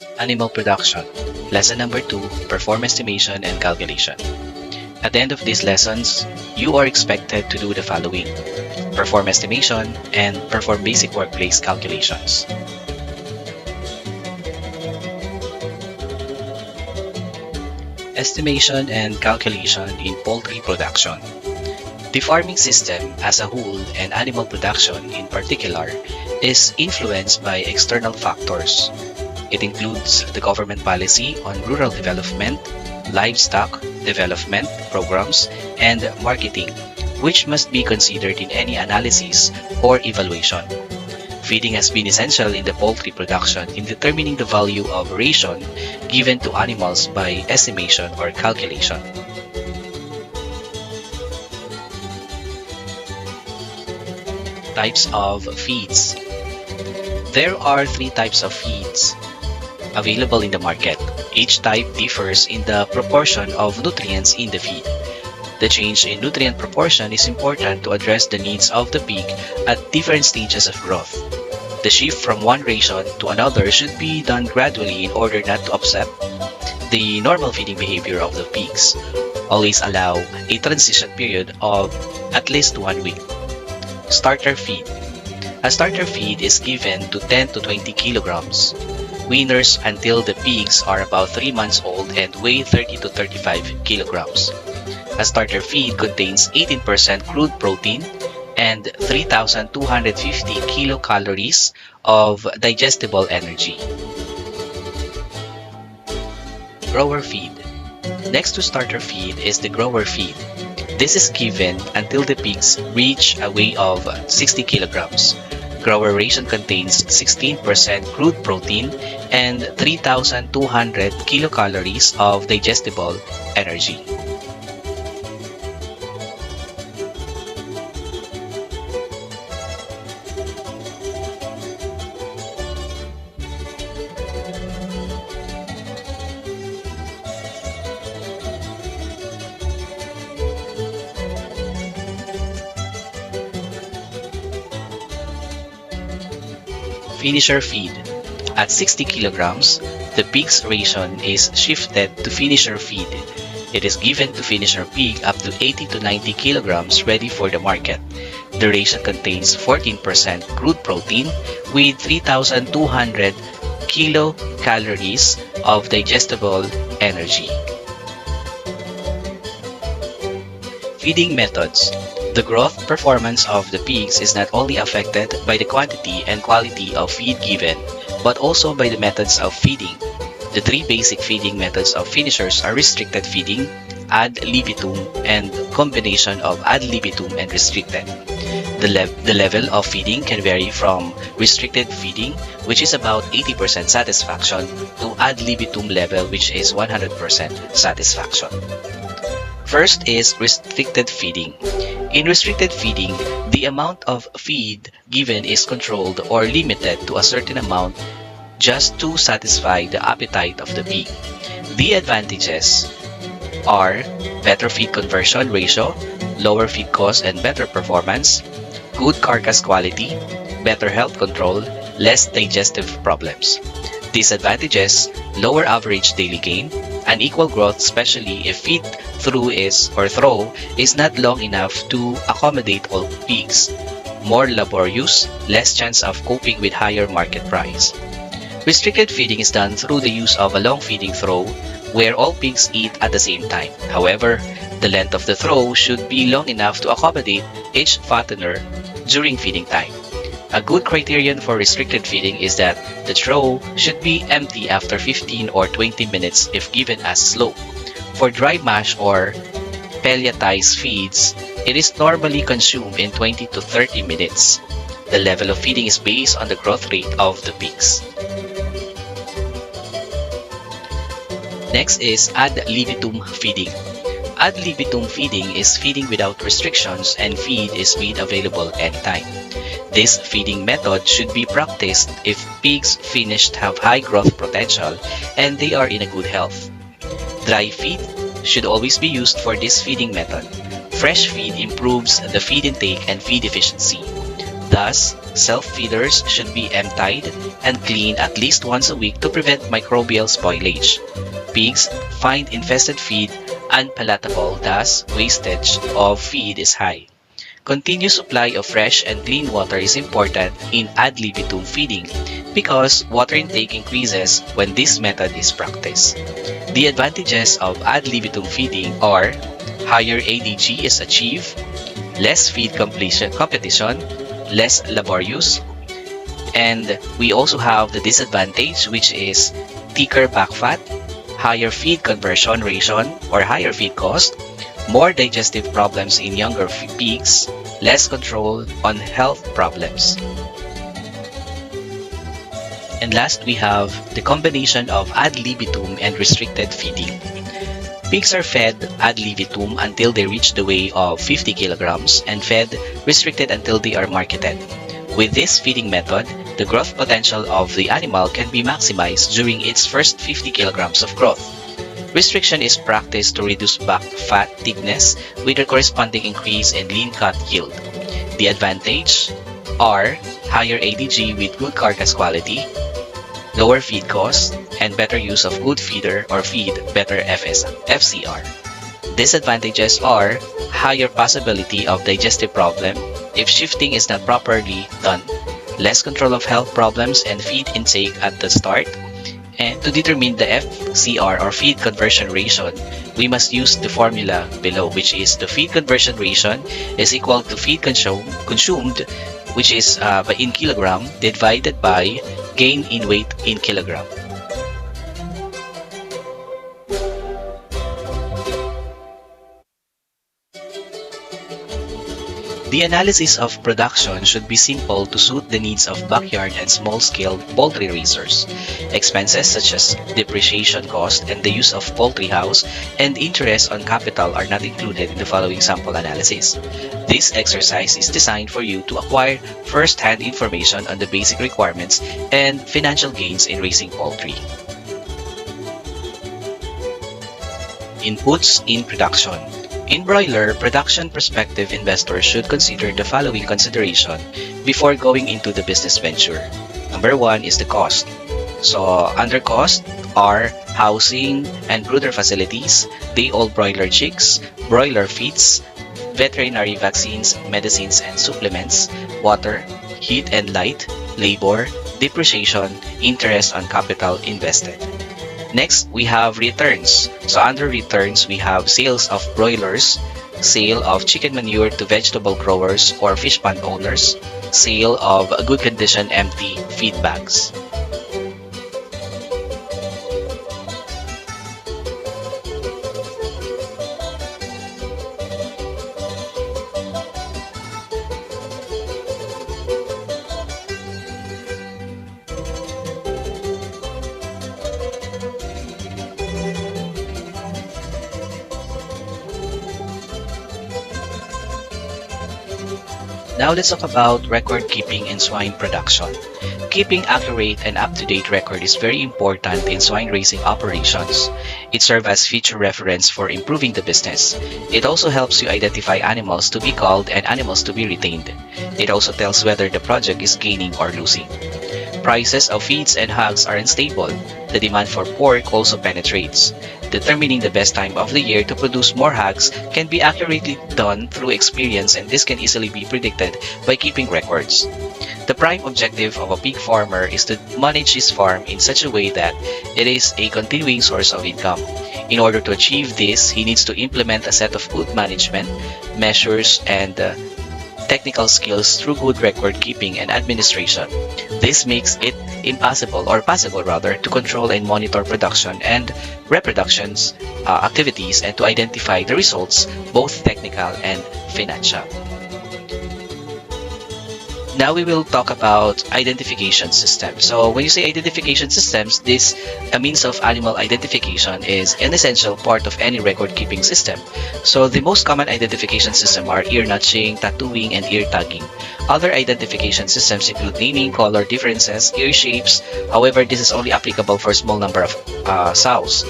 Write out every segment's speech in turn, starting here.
Animal production. Lesson number 2, perform estimation and calculation. At the end of these lessons, you are expected to do the following: perform estimation and perform basic workplace calculations. Estimation and calculation in poultry production. The farming system as a whole and animal production in particular is influenced by external factors. It includes the government policy on rural development, livestock development programs, and marketing, which must be considered in any analysis or evaluation. Feeding has been essential in the poultry production in determining the value of ration given to animals by estimation or calculation. Types of feeds. There are 3 types of feeds available in the market. Each type differs in the proportion of nutrients in the feed. The change in nutrient proportion is important to address the needs of the pig at different stages of growth. The shift from one ration to another should be done gradually in order not to upset the normal feeding behavior of the pigs. Always allow a transition period of at least 1 week. Starter feed. A starter feed is given to 10 to 20 kilograms. Weaners until the pigs are about 3 months old and weigh 30 to 35 kilograms. A starter feed contains 18% crude protein and 3,250 kilocalories of digestible energy. Grower feed. Next to starter feed is the grower feed. This is given until the pigs reach a weight of 60 kilograms. Grower ration contains 16% crude protein and 3,200 kilocalories of digestible energy. Finisher feed. At 60 kilograms, the pig's ration is shifted to finisher feed. It is given to finisher pig up to 80 to 90 kilograms ready for the market. The ration contains 14% crude protein with 3,200 kilocalories of digestible energy. Feeding methods. The growth performance of the pigs is not only affected by the quantity and quality of feed given, but also by the methods of feeding. The 3 basic feeding methods of finishers are restricted feeding, ad libitum, and combination of ad libitum and restricted. The level of feeding can vary from restricted feeding, which is about 80% satisfaction, to ad libitum level, which is 100% satisfaction. First is restricted feeding. In restricted feeding, the amount of feed given is controlled or limited to a certain amount just to satisfy the appetite of the pig. The advantages are better feed conversion ratio, lower feed cost and better performance, good carcass quality, better health control, less digestive problems. Disadvantages: lower average daily gain, unequal growth, especially if feed throw is not long enough to accommodate all pigs, more laborious, less chance of coping with higher market price. Restricted feeding is done through the use of a long feeding throw where all pigs eat at the same time. However, the length of the throw should be long enough to accommodate each fattener during feeding time. A good criterion for restricted feeding is that the throw should be empty after 15 or 20 minutes if given as slope. For dry mash or pelletized feeds, it is normally consumed in 20 to 30 minutes. The level of feeding is based on the growth rate of the pigs. Next is ad libitum feeding. Ad libitum feeding is feeding without restrictions and feed is made available anytime. This feeding method should be practiced if pigs finished have high growth potential and they are in a good health. Dry feed should always be used for this feeding method. Fresh feed improves the feed intake and feed efficiency. Thus, self-feeders should be emptied and cleaned at least once a week to prevent microbial spoilage. Pigs find infested feed unpalatable, thus wastage of feed is high. Continuous supply of fresh and clean water is important in ad libitum feeding because water intake increases when this method is practiced. The advantages of ad libitum feeding are higher ADG is achieved, less feed competition, less laborious, and we also have the disadvantage, which is thicker back fat, higher feed conversion ratio or higher feed cost, more digestive problems in younger pigs, less control on health problems. And last, we have the combination of ad libitum and restricted feeding. Pigs are fed ad libitum until they reach the weight of 50 kilograms and fed restricted until they are marketed. With this feeding method, the growth potential of the animal can be maximized during its first 50 kilograms of growth. Restriction is practiced to reduce back fat thickness with a corresponding increase in lean cut yield. The advantage are higher ADG with good carcass quality, lower feed cost, and better use of good feeder or feed, better FCR. Disadvantages are higher possibility of digestive problem if shifting is not properly done, less control of health problems and feed intake at the start. And to determine the FCR or feed conversion ratio, we must use the formula below, which is the feed conversion ratio is equal to feed consumed, which is in kilogram, divided by gain in weight in kilogram. The analysis of production should be simple to suit the needs of backyard and small-scale poultry raisers. Expenses such as depreciation cost and the use of poultry house and interest on capital are not included in the following sample analysis. This exercise is designed for you to acquire first-hand information on the basic requirements and financial gains in raising poultry. Inputs in production. In broiler, production prospective investors should consider the following consideration before going into the business venture. Number one is the cost. So under cost are housing and brooder facilities, day-old broiler chicks, broiler feeds, veterinary vaccines, medicines and supplements, water, heat and light, labor, depreciation, interest on capital invested. Next, we have returns. So under returns, we have sales of broilers, sale of chicken manure to vegetable growers or fish pond owners, sale of good condition empty feed bags. Now let's talk about record keeping in swine production. Keeping accurate and up-to-date record is very important in swine raising operations. It serves as future reference for improving the business. It also helps you identify animals to be culled and animals to be retained. It also tells whether the project is gaining or losing. Prices of feeds and hogs are unstable. The demand for pork also penetrates. Determining the best time of the year to produce more hogs can be accurately done through experience, and this can easily be predicted by keeping records. The prime objective of a pig farmer is to manage his farm in such a way that it is a continuing source of income. In order to achieve this, he needs to implement a set of good management measures and technical skills through good record keeping and administration. This makes it impossible or possible rather to control and monitor production and reproductions activities and to identify the results, both technical and financial. Now we will talk about identification systems. So when you say identification systems, this a means of animal identification is an essential part of any record keeping system. So the most common identification system are ear notching, tattooing, and ear tagging. Other identification systems include naming, color differences, ear shapes. However, this is only applicable for a small number of sows.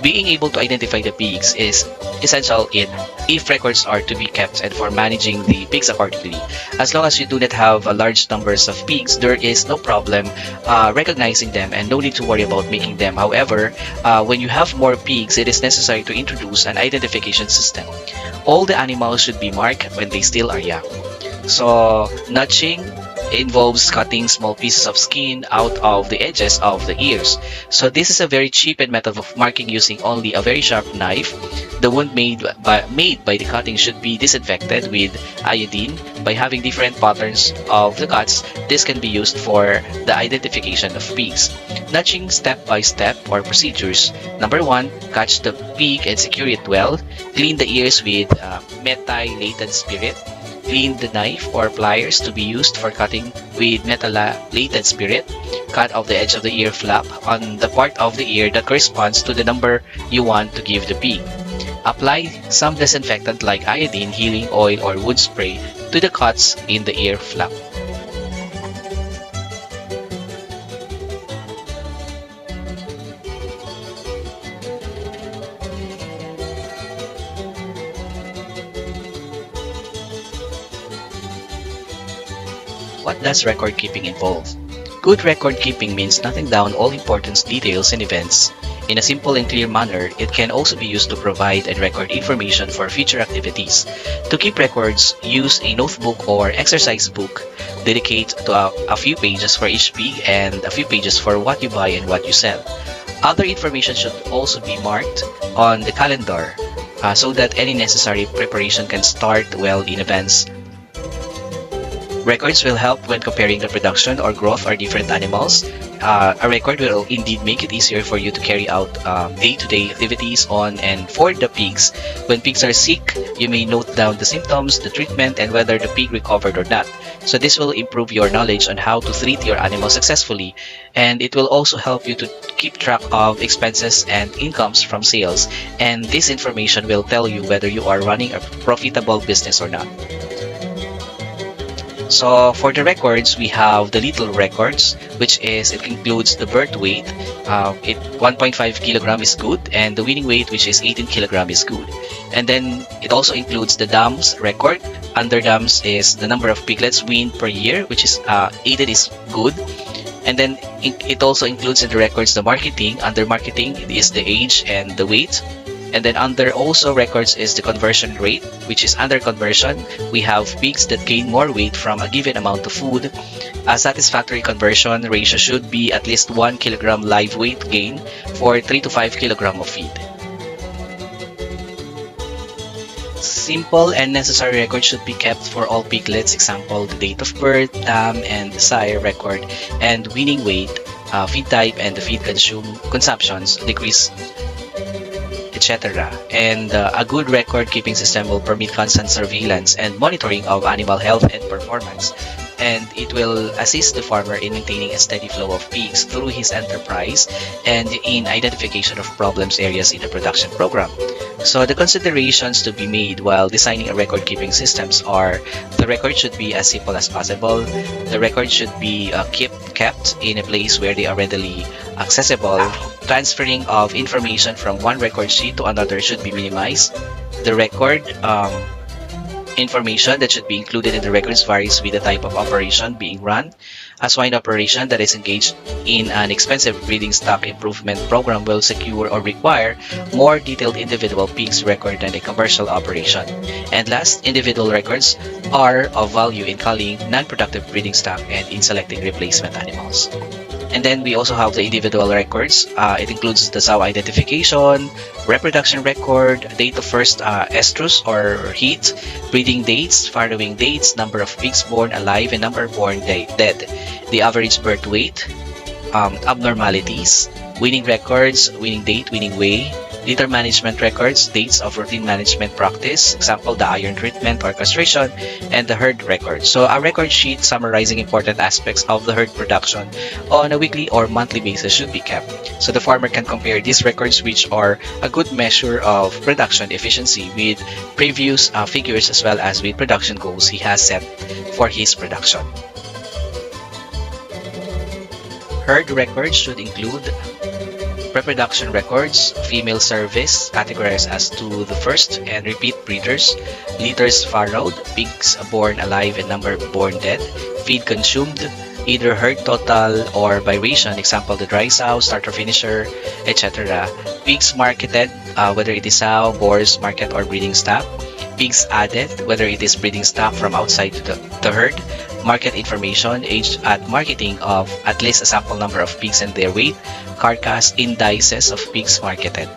Being able to identify the pigs is essential if records are to be kept and for managing the pigs accordingly. As long as you do not have a large numbers of pigs, there is no problem recognizing them and no need to worry about making them. However, when you have more pigs, it is necessary to introduce an identification system. All the animals should be marked when they still are young. So, notching involves cutting small pieces of skin out of the edges of the ears. So this is a very cheapened method of marking using only a very sharp knife. The wound made by the cutting should be disinfected with iodine. By having different patterns of the cuts, this can be used for the identification of pigs. Notching step by step or procedures. Number 1, catch the pig and secure it well. Clean the ears with methylated spirit. Clean the knife or pliers to be used for cutting with methylated spirit. Cut off the edge of the ear flap on the part of the ear that corresponds to the number you want to give the pig. Apply some disinfectant like iodine, healing oil, or wood spray to the cuts in the ear flap. What does record keeping involve? Good record keeping means noting down all important details and events. In a simple and clear manner, it can also be used to provide and record information for future activities. To keep records, use a notebook or exercise book. Dedicate to a few pages for each pig and a few pages for what you buy and what you sell. Other information should also be marked on the calendar so that any necessary preparation can start well in advance. Records will help when comparing the production or growth of different animals. A record will indeed make it easier for you to carry out day-to-day activities on and for the pigs. When pigs are sick, you may note down the symptoms, the treatment, and whether the pig recovered or not. So this will improve your knowledge on how to treat your animal successfully, and it will also help you to keep track of expenses and incomes from sales. And this information will tell you whether you are running a profitable business or not. So for the records, we have the little records, which is it includes the birth weight. 1.5 kilogram is good, and the weaning weight, which is 18 kilogram, is good. And then it also includes the dams record. Under dams is the number of piglets weaned per year, which is 18 is good. And then it also includes in the records the marketing. Under marketing, it is the age and the weight. And then under also records is the conversion rate, which is under conversion. We have pigs that gain more weight from a given amount of food. A satisfactory conversion ratio should be at least 1 kilogram live weight gain for 3 to 5 kilogram of feed. Simple and necessary records should be kept for all piglets. Example, the date of birth, and the sire record, and weaning weight, feed type, and the feed consumptions, decrease, etc. And a good record keeping system will permit constant surveillance and monitoring of animal health and performance, and it will assist the farmer in maintaining a steady flow of pigs through his enterprise and in identification of problems areas in the production program. So the considerations to be made while designing a record keeping systems are: the record should be as simple as possible, the record should be kept in a place where they are readily accessible, transferring of information from one record sheet to another should be minimized, the record information that should be included in the records varies with the type of operation being run. A swine operation that is engaged in an expensive breeding stock improvement program will secure or require more detailed individual pigs record than a commercial operation. And last, individual records are of value in culling non-productive breeding stock and in selecting replacement animals. And then we also have the individual records. It includes the sow identification, reproduction record, date of first estrus or heat, breeding dates, farrowing dates, number of pigs born alive and number born dead, the average birth weight, abnormalities, weaning records, weaning date, weaning weigh, litter management records, dates of routine management practice, example the iron treatment or castration, and the herd record. So a record sheet summarizing important aspects of the herd production on a weekly or monthly basis should be kept. So the farmer can compare these records, which are a good measure of production efficiency, with previous figures as well as with production goals he has set for his production. Herd records should include Reproduction records, female cervix categorized as to the first and repeat breeders, litters farrowed, pigs born alive and number born dead, feed consumed, either herd total or by ration, example the dry sow, starter finisher, etc. Pigs marketed, whether it is sow, boars, market or breeding stock. Pigs added, whether it is breeding stock from outside the herd. Market information, age at marketing of at least a sample number of pigs and their weight. Carcass indices of pigs marketed.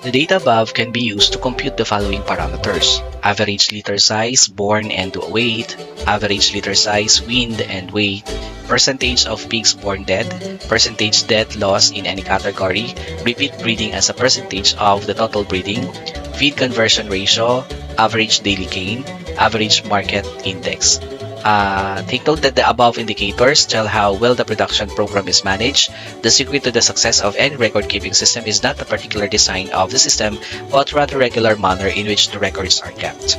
The data above can be used to compute the following parameters: average litter size, born and weight, average litter size, weaned and weight, percentage of pigs born dead, percentage dead loss in any category, repeat breeding as a percentage of the total breeding, feed conversion ratio, average daily gain, average market index. Take note that the above indicators tell how well the production program is managed. The secret to the success of any record-keeping system is not the particular design of the system, but rather regular manner in which the records are kept.